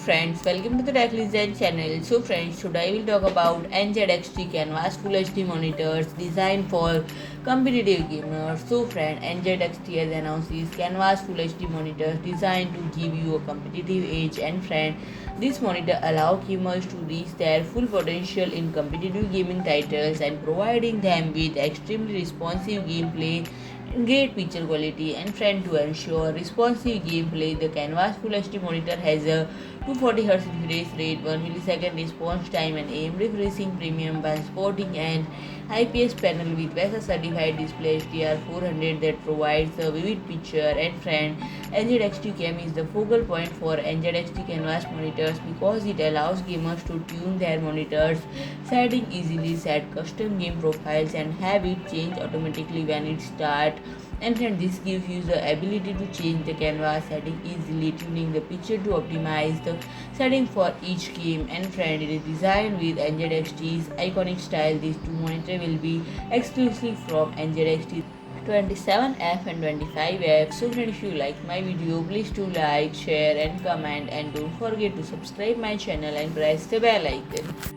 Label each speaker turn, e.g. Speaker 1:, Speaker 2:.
Speaker 1: friends, welcome to the Tech Design channel. So friends, today I will talk about NZXT Canvas Full HD monitors designed for competitive gamers. So friend, NZXT has announced these Canvas Full HD monitors designed to give you a competitive edge, and friend, this monitor allow gamers to reach their full potential in competitive gaming titles and providing them with extremely responsive gameplay and great picture quality. And friend, to ensure responsive gameplay, the Canvas Full HD monitor has a 240Hz refresh rate, 1 millisecond response time, and AMD FreeSync Premium by sporting an IPS panel with VESA Certified DisplayHDR 400 that provides a vivid picture. And friend, NZXT CAM is the focal point for NZXT Canvas monitors because it allows gamers to tune their monitors setting easily, set custom game profiles, and have it change automatically when it starts. And friend, this gives you the ability to change the canvas setting easily, tuning the picture to optimize the setting for each game. And friend, it is designed with NZXT's iconic style. These two monitors will be exclusive from NZXT 27F and 25F. So friend, if you like my video, please do like, share and comment, and don't forget to subscribe my channel and press the bell icon.